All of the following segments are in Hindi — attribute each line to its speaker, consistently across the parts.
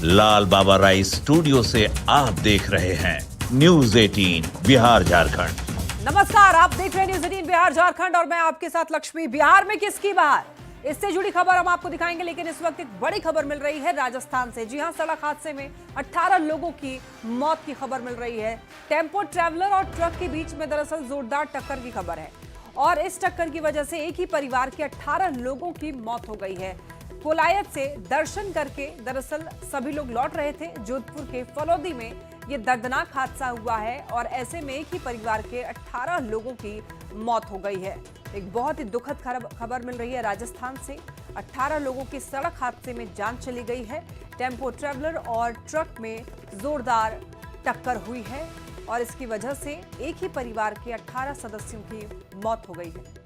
Speaker 1: लाल बाबा राइस स्टूडियो से आप देख रहे हैं न्यूज 18 बिहार झारखंड।
Speaker 2: नमस्कार, आप देख रहे हैं न्यूज 18 बिहार झारखंड और मैं आपके साथ लक्ष्मी। बिहार में किसकी बाहर, इससे जुड़ी खबर हम आपको दिखाएंगे, लेकिन इस वक्त एक बड़ी खबर मिल रही है राजस्थान से। जी हां, सड़क हादसे में 18 लोगों की मौत की खबर मिल रही है। टेम्पो ट्रैवलर और ट्रक के बीच में दरअसल जोरदार टक्कर की खबर है और इस टक्कर की वजह से एक ही परिवार के 18 लोगों की मौत हो गई है। कोलायत से दर्शन करके दरअसल सभी लोग लौट रहे थे। जोधपुर के फलौदी में ये दर्दनाक हादसा हुआ है और ऐसे में एक ही परिवार के 18 लोगों की मौत हो गई है। एक बहुत ही दुखद खबर मिल रही है राजस्थान से। 18 लोगों की सड़क हादसे में जान चली गई है। टेम्पो ट्रैवलर और ट्रक में जोरदार टक्कर हुई है और इसकी वजह से एक ही परिवार के 18 सदस्यों की मौत हो गई है।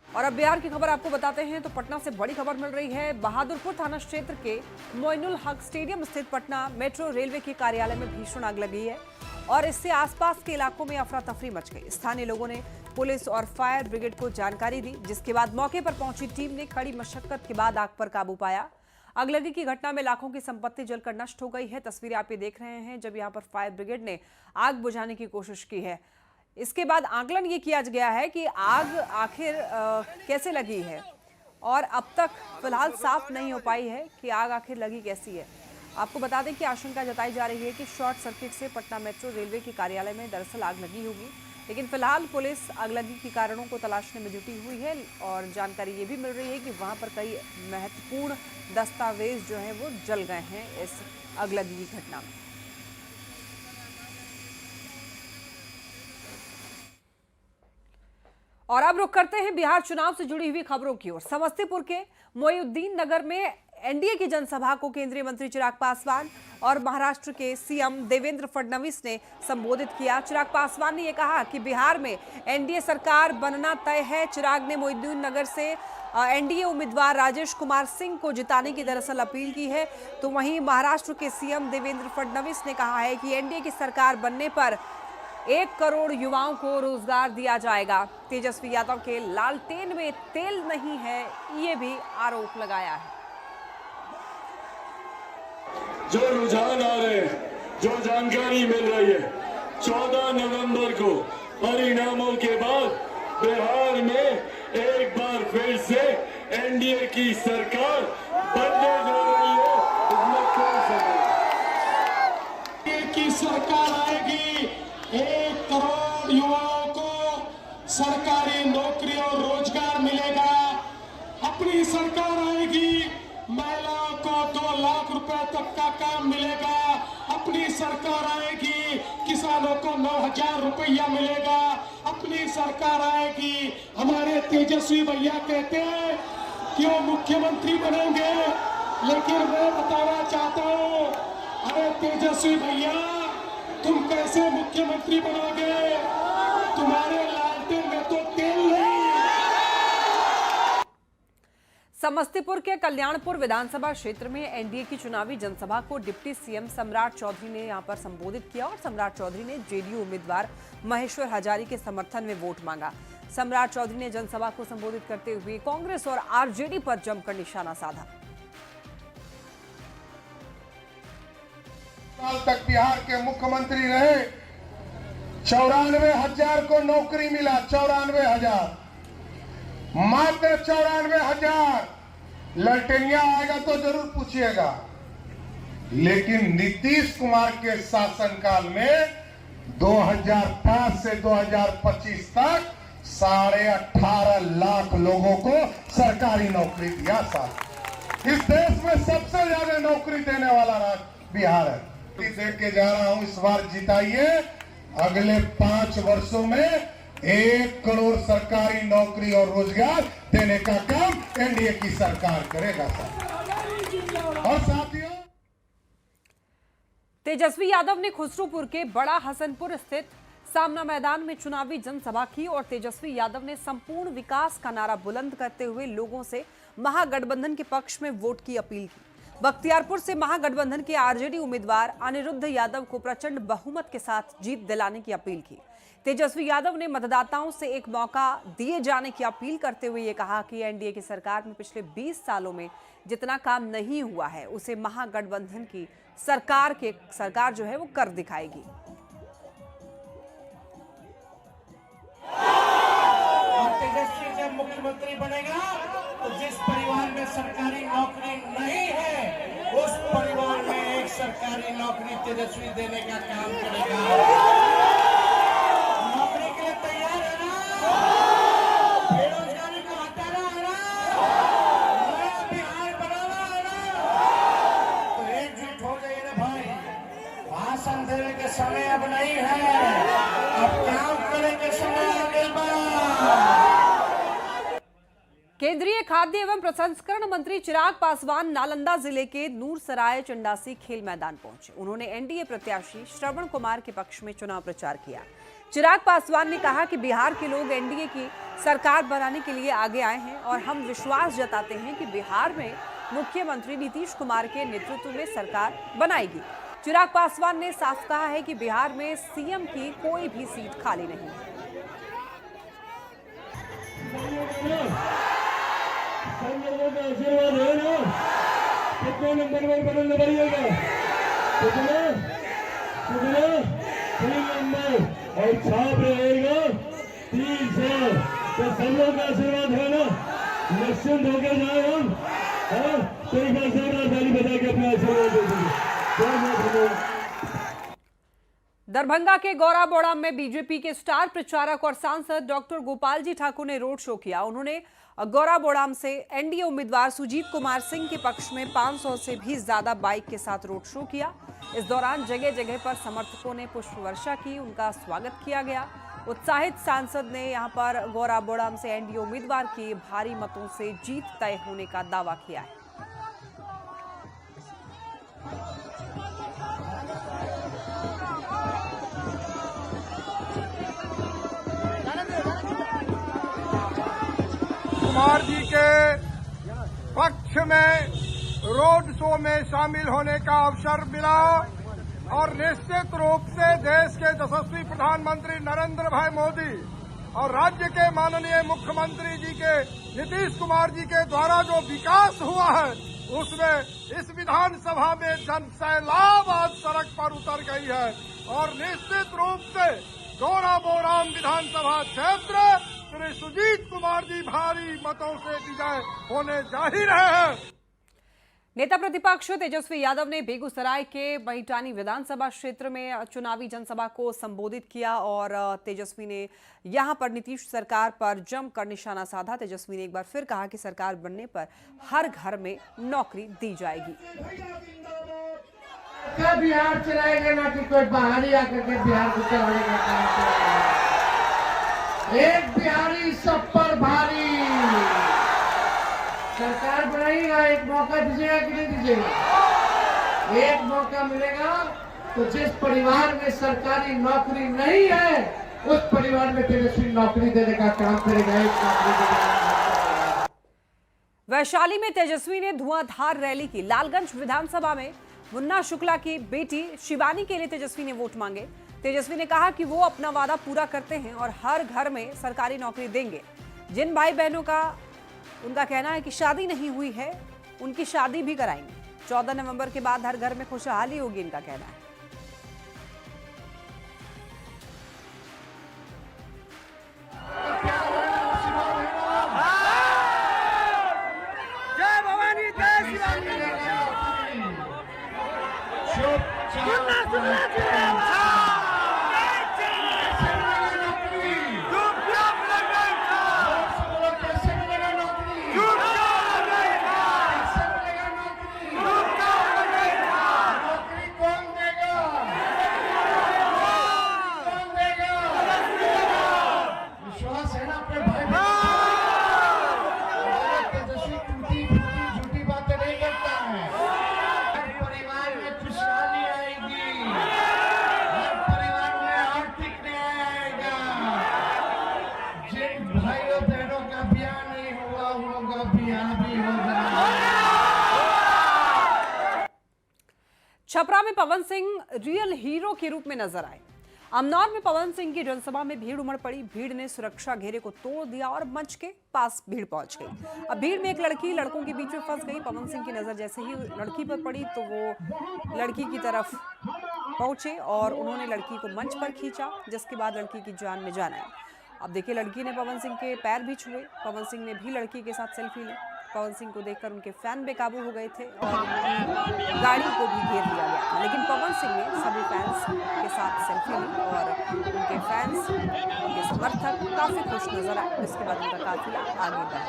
Speaker 2: और अब बिहार की खबर आपको बताते हैं तो पटना से बड़ी खबर मिल रही है। बहादुरपुर थाना क्षेत्र के मोइनुल हक स्टेडियम स्थित पटना मेट्रो रेलवे के कार्यालय में भीषण आग लगी है और इससे आसपास के इलाकों में अफरा तफरी मच गई। स्थानीय लोगों ने पुलिस और फायर ब्रिगेड को जानकारी दी, जिसके बाद मौके पर पहुंची टीम ने कड़ी मशक्कत के बाद आग पर काबू पाया। अगलगी की घटना में लाखों की संपत्ति जलकर नष्ट हो गई है। तस्वीरें आप ये देख रहे हैं जब यहां पर फायर ब्रिगेड ने आग बुझाने की कोशिश की है। इसके बाद आकलन ये किया गया है कि आग आखिर कैसे लगी है और अब तक फिलहाल साफ नहीं हो पाई है कि आग आखिर लगी कैसी है। आपको बता दें कि आशंका जताई जा रही है कि शॉर्ट सर्किट से पटना मेट्रो रेलवे के कार्यालय में दरअसल आग लगी होगी, लेकिन फिलहाल पुलिस आगलगी के कारणों को तलाशने में जुटी हुई है और जानकारी ये भी मिल रही है कि वहां पर कई महत्वपूर्ण दस्तावेज जो हैं वो जल गए हैं इस आगलगी की घटना में। और अब रुख करते हैं बिहार चुनाव से जुड़ी हुई खबरों की ओर। समस्तीपुर के मोइनुद्दीन नगर में एनडीए की जनसभा को केंद्रीय मंत्री चिराग पासवान और महाराष्ट्र के सीएम देवेंद्र फडणवीस ने संबोधित किया। चिराग पासवान ने यह कहा कि बिहार में एनडीए सरकार बनना तय है। चिराग ने मोइनुद्दीन नगर से एनडीए उम्मीदवार राजेश कुमार सिंह को जिताने की दरअसल अपील की है। तो वहीं महाराष्ट्र के सीएम देवेंद्र फडणवीस ने कहा है कि एनडीए की सरकार बनने पर 1 करोड़ युवाओं को रोजगार दिया जाएगा। तेजस्वी यादव के लालटेन में तेल नहीं है, ये भी आरोप लगाया है।
Speaker 3: जो रुझान आ रहे हैं, जो जानकारी मिल रही है, 14 नवंबर को परिणामों के बाद बिहार में एक बार फिर से एनडीए की सरकार बनने जा रही है। इसमें कोई संदेह नहीं की सरकार आएगी। 1 करोड़ युवाओं को सरकारी नौकरी और रोजगार मिलेगा। अपनी सरकार आएगी, महिलाओं को 2 लाख रुपए तक का काम मिलेगा। अपनी सरकार आएगी, किसानों को 9,000 रुपया मिलेगा। अपनी सरकार आएगी। हमारे तेजस्वी भैया कहते हैं कि वो मुख्यमंत्री बनेंगे, लेकिन मैं बताना चाहता हूँ, अरे तेजस्वी भैया, तुम कैसे मुख्यमंत्री बनोगे? तुम्हारे लालटेन में तो तेल नहीं।
Speaker 2: समस्तीपुर के कल्याणपुर विधानसभा क्षेत्र में एनडीए की चुनावी जनसभा को डिप्टी सीएम सम्राट चौधरी ने यहां पर संबोधित किया और सम्राट चौधरी ने जेडीयू उम्मीदवार महेश्वर हजारी के समर्थन में वोट मांगा। सम्राट चौधरी ने जनसभा को संबोधित करते हुए कांग्रेस और आरजेडी पर जमकर निशाना साधा।
Speaker 4: साल तक बिहार के मुख्यमंत्री रहे, 94,000 को नौकरी मिला। 94,000, मात्र 94,000। ललटेनिया आएगा तो जरूर पूछिएगा, लेकिन नीतीश कुमार के शासनकाल में 2005 से 2025 तक 18.5 लाख लोगों को सरकारी नौकरी दिया। साहब, इस देश में सबसे ज्यादा नौकरी देने वाला राज्य बिहार है। दे के जा रहा हूं, इस बार जिताइए। अगले 5 वर्षों में 1 करोड़ सरकारी नौकरी और रोजगार देने का काम एनडीए की सरकार करेगा। और साथियों,
Speaker 2: तेजस्वी यादव ने खुसरूपुर के बड़ा हसनपुर स्थित सामना मैदान में चुनावी जनसभा की और तेजस्वी यादव ने संपूर्ण विकास का नारा बुलंद करते हुए लोगों से महागठबंधन के पक्ष में वोट की अपील की। बख्तियारपुर से महागठबंधन के आरजेडी उम्मीदवार अनिरुद्ध यादव को प्रचंड बहुमत के साथ जीत दिलाने की अपील की। तेजस्वी यादव ने मतदाताओं से एक मौका दिए जाने की अपील करते हुए ये कहा कि एनडीए की सरकार में पिछले 20 सालों में जितना काम नहीं हुआ है उसे महागठबंधन की सरकार जो है वो कर दिखाएगी।
Speaker 5: और तेजस्वी जब मुख्यमंत्री बनेगा तो जिस परिवार में सरकारी नौकरी नहीं है उस परिवार में एक सरकारी नौकरी तेजस्वी देने का काम करेगा। नौकरी के लिए तैयार है ना? बेरोजगारी को हटाना है ना? नया बिहार बनाना है ना? तो एकजुट हो जाइए ना भाई। भाषण देने के समय अब नहीं है, अब काम करने के समय आ गई बा।
Speaker 2: केंद्रीय खाद्य एवं प्रसंस्करण मंत्री चिराग पासवान नालंदा जिले के नूरसराय चंडासी खेल मैदान पहुंचे। उन्होंने एनडीए प्रत्याशी श्रवण कुमार के पक्ष में चुनाव प्रचार किया। चिराग पासवान ने कहा कि बिहार के लोग एनडीए की सरकार बनाने के लिए आगे आए हैं और हम विश्वास जताते हैं कि बिहार में मुख्यमंत्री नीतीश कुमार के नेतृत्व में सरकार बनाएगी। चिराग पासवान ने साफ कहा है कि बिहार में सीएम की कोई भी सीट खाली नहीं है।
Speaker 3: संजय का आशीर्वाद है ना? कितने नंबर पर बदलने बढ़िएगा? कितना 3 नंबर और छाप रहेगा 300। तो संजय का आशीर्वाद है ना? निश्चिंत होकर जाए हम। तो एक बार जोरदार ताली बजा के अपना आशीर्वाद दे दीजिए।
Speaker 2: दरभंगा के गौराबोड़ाम में बीजेपी के स्टार प्रचारक और सांसद डॉक्टर गोपाल जी ठाकुर ने रोड शो किया। उन्होंने गौराबोड़ाम से एनडीए उम्मीदवार सुजीत कुमार सिंह के पक्ष में 500 से भी ज्यादा बाइक के साथ रोड शो किया। इस दौरान जगह जगह पर समर्थकों ने पुष्प वर्षा की, उनका स्वागत किया गया। उत्साहित सांसद ने यहां पर गौराबोड़ाम से एनडीए उम्मीदवार की भारी मतों से जीत तय होने का दावा किया है।
Speaker 6: कुमार जी के पक्ष में रोड शो में शामिल होने का अवसर मिला और निश्चित रूप से देश के यशस्वी प्रधानमंत्री नरेंद्र भाई मोदी और राज्य के माननीय मुख्यमंत्री जी के नीतीश कुमार जी के द्वारा जो विकास हुआ है उसमें इस विधानसभा में जन सैलाब आज सड़क पर उतर गई है और निश्चित रूप से गौराबोड़ाम विधानसभा क्षेत्र श्री सुजीत कुमार जी भारी मतों से विजय होने जा ही रहे हैं।
Speaker 2: नेता प्रतिपक्ष तेजस्वी यादव ने बेगूसराय के महिटानी विधानसभा क्षेत्र में चुनावी जनसभा को संबोधित किया और तेजस्वी ने यहां पर नीतीश सरकार पर जमकर निशाना साधा। तेजस्वी ने एक बार फिर कहा कि सरकार बनने पर हर घर में नौकरी दी जाएगी।
Speaker 5: बिहार चलाएगा ना कि कोई बाहरी आकर के बिहार को चलाएगा। एक बिहारी सब पर भारी। सरकार बनाएगा, एक मौका दीजिएगा कि नहीं दीजिएगा? एक मौका मिलेगा तो जिस परिवार में सरकारी नौकरी नहीं है उस परिवार में तेजस्वी नौकरी देने का काम करेगा।
Speaker 2: वैशाली में तेजस्वी ने धुआंधार रैली की। लालगंज विधानसभा में मुन्ना शुक्ला की बेटी शिवानी के लिए तेजस्वी ने वोट मांगे। तेजस्वी ने कहा कि वो अपना वादा पूरा करते हैं और हर घर में सरकारी नौकरी देंगे। जिन भाई बहनों का उनका कहना है कि शादी नहीं हुई है उनकी शादी भी कराएंगे। 14 नवंबर के बाद हर घर में खुशहाली होगी, इनका कहना है।
Speaker 6: जय भवानी जय
Speaker 2: छपरा में पवन सिंह रियल हीरो के रूप में नजर आए। अमनौर में पवन सिंह की जनसभा में भीड़ उमड़ पड़ी। भीड़ ने सुरक्षा घेरे को तोड़ दिया और मंच के पास भीड़ पहुंच गई। अब भीड़ में एक लड़की लड़कों के बीच में फंस गई। पवन सिंह की नजर जैसे ही लड़की पर पड़ी तो वो लड़की की तरफ पहुंचे और उन्होंने लड़की को मंच पर खींचा, जिसके बाद लड़की की जान में जान आई। अब देखिए, लड़की ने पवन सिंह के पैर भी छुए। पवन सिंह ने भी लड़की के साथ सेल्फी ली। पवन सिंह को देखकर उनके फैन बेकाबू हो गए थे और उनकी गाड़ी को भी घेर लिया गया था। लेकिन पवन सिंह ने सभी फैंस के साथ सेल्फी ली और उनके फैंस, उनके समर्थक काफी खुश नजर आए, जिसके बाद उनका काफिला आगे बढ़ा।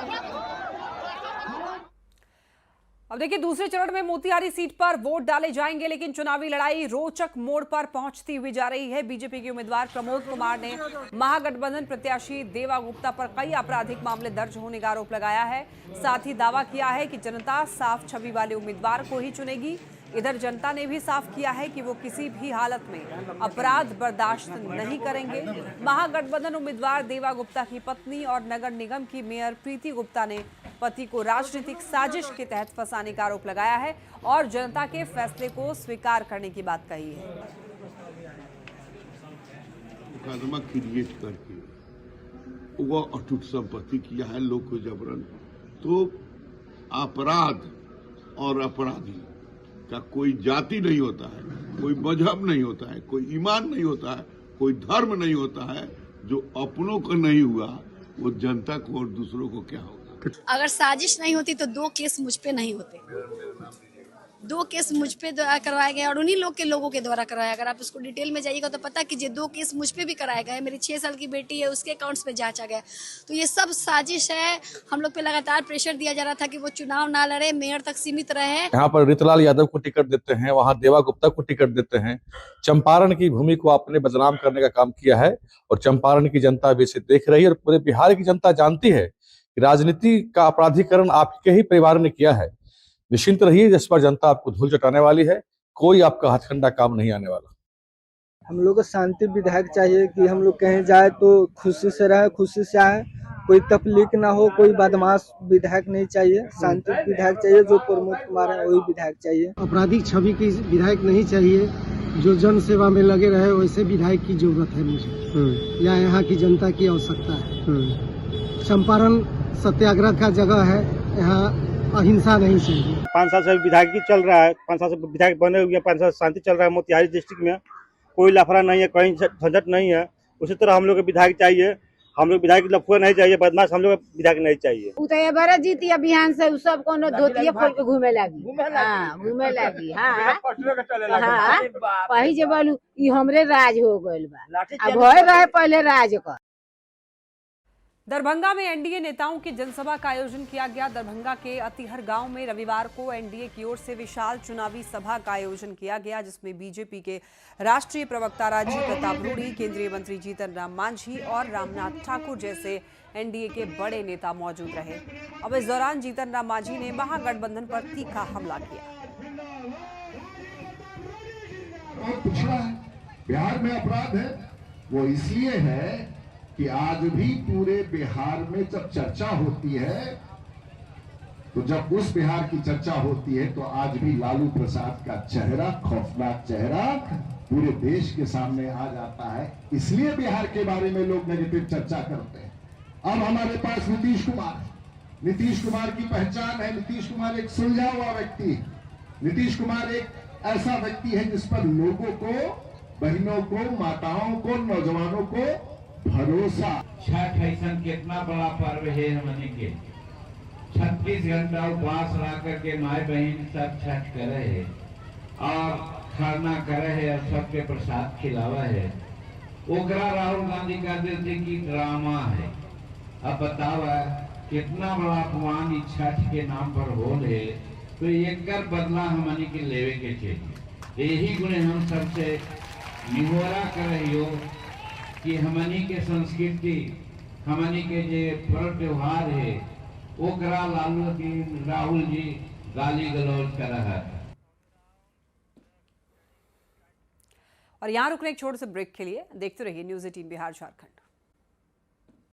Speaker 2: अब देखिए, दूसरे चरण में मोतिहारी सीट पर वोट डाले जाएंगे, लेकिन चुनावी लड़ाई रोचक मोड़ पर पहुंचती हुई जा रही है। बीजेपी के उम्मीदवार प्रमोद कुमार ने महागठबंधन प्रत्याशी देवा गुप्ता पर कई आपराधिक मामले दर्ज होने का आरोप लगाया है। साथ ही दावा किया है कि जनता साफ छवि वाले उम्मीदवार को ही चुनेगी। इधर जनता ने भी साफ किया है कि वो किसी भी हालत में अपराध बर्दाश्त नहीं करेंगे। महागठबंधन उम्मीदवार देवा गुप्ता की पत्नी और नगर निगम की मेयर प्रीति गुप्ता ने पति को राजनीतिक साजिश के तहत फंसाने का आरोप लगाया है और जनता के फैसले को स्वीकार करने की बात कही है।
Speaker 7: मुकदमा क्रिएट करके वो अटूट संपत्ति किया है लोग को जबरन, तो अपराध और अपराधी का कोई जाति नहीं होता है, कोई मजहब नहीं होता है, कोई ईमान नहीं होता है, कोई धर्म नहीं होता है। जो अपनों को नहीं हुआ वो जनता को और दूसरों को क्या होगा।
Speaker 8: अगर साजिश नहीं होती तो 2 केस मुझ पे नहीं होते। 2 केस मुझ पे करवाए गए और उन्हीं लोगों के द्वारा कराया। अगर आप इसको डिटेल में जाइएगा तो पता कीजिए 2 केस मुझ पे भी कराए गए। मेरी 6 साल की बेटी है, उसके अकाउंट्स में जांचा गया। तो ये सब साजिश है। हम लोग पे लगातार प्रेशर दिया जा रहा था कि वो चुनाव ना लड़े, मेयर तक सीमित रहे।
Speaker 9: यहाँ पर ऋतुलाल यादव को टिकट देते हैं, वहाँ देवा गुप्ता को टिकट देते हैं। चंपारण की भूमि को आपने बदनाम करने का काम किया है और चंपारण की जनता भी इसे देख रही है और पूरे बिहार की जनता जानती है कि राजनीति का अपराधीकरण आपके ही परिवार ने किया है। निश्चिंत रहिए, जिस पर जनता आपको धूल चटाने वाली है, कोई आपका हथकंडा काम नहीं आने वाला।
Speaker 10: हम लोग को शांति विधायक चाहिए कि हम लोग कहीं जाए तो खुशी से रहे, खुशी से आए, कोई तकलीफ ना हो। कोई बदमाश विधायक नहीं चाहिए, शांति विधायक चाहिए। जो प्रमोद कुमार है वही विधायक चाहिए।
Speaker 11: आपराधिक छवि की विधायक नहीं चाहिए। जो जन सेवा में लगे रहे वैसे विधायक की जरूरत है मुझे, या यहाँ की जनता की आवश्यकता है। चंपारण सत्याग्रह का जगह है, यहाँ अहिंसा नहीं चाहिए।
Speaker 5: 5 साल से विधायक चल रहा है, 5 साल से विधायक बने हुए, 5 साल शांति चल रहा है। मोतिहारी डिस्ट्रिक्ट में कोई लफड़ा नहीं है, कहीं झंझट नहीं है। उसी तरह हम लोग के विधायक चाहिए। हम लोग विधायक लफड़ा नहीं चाहिए, बदमाश हम लोग विधायक नहीं चाहिए।
Speaker 12: उतरे बड़ा जीती अभियान से सब कोनो धोतिया खोल के घूमे लगी। घूमे लगी। वही जे बोलू ई हमरे राज हो गइल बा। अब होए रहे पहले राज का।
Speaker 2: दरभंगा में एनडीए नेताओं की जनसभा का आयोजन किया गया। दरभंगा के अतिहर गांव में रविवार को एनडीए की ओर से विशाल चुनावी सभा का आयोजन किया गया, जिसमें बीजेपी के राष्ट्रीय प्रवक्ता राजीव प्रताप रूडी, केंद्रीय मंत्री जीतन राम मांझी और रामनाथ ठाकुर जैसे एनडीए के बड़े नेता मौजूद रहे। अब इस दौरान जीतन राम मांझी ने महागठबंधन पर तीखा हमला किया।
Speaker 4: बिहार में अपराध है वो इसलिए है कि आज भी पूरे बिहार में जब चर्चा होती है, तो जब उस बिहार की चर्चा होती है तो आज भी लालू प्रसाद का चेहरा, खौफनाक चेहरा पूरे देश के सामने आ जाता है। इसलिए बिहार के बारे में लोग नेगेटिव चर्चा करते हैं। अब हमारे पास नीतीश कुमार की पहचान है। नीतीश कुमार एक सुलझा हुआ व्यक्ति है। नीतीश कुमार एक ऐसा व्यक्ति है जिस पर लोगों को, बहनों को, माताओं को, नौजवानों को भरोसा।
Speaker 13: छठ ऐसा कितना बड़ा पर्व है हमने के 36 घंटा उपवास रह करके माए बहन सब छठ करे है और खरना करे है और सबके प्रसाद खिलावा है। ओकरा राहुल गांधी का देते की ड्रामा है। अब बताओ कितना बड़ा अपमान इस छठ के नाम पर हो है, तो एक बदला हमने के लेवे के चाहिए। यही गुण हम सबसे निहोरा कर रही हो कि हमनी के संस्कृति, हमनी के जे पर्व त्योहार है वो करा राहुल जी गाली गलौज कर रहा है।
Speaker 2: और यहाँ रुकने एक छोटे से ब्रेक के लिए देखते रहिए न्यूज़ 18 बिहार झारखंड।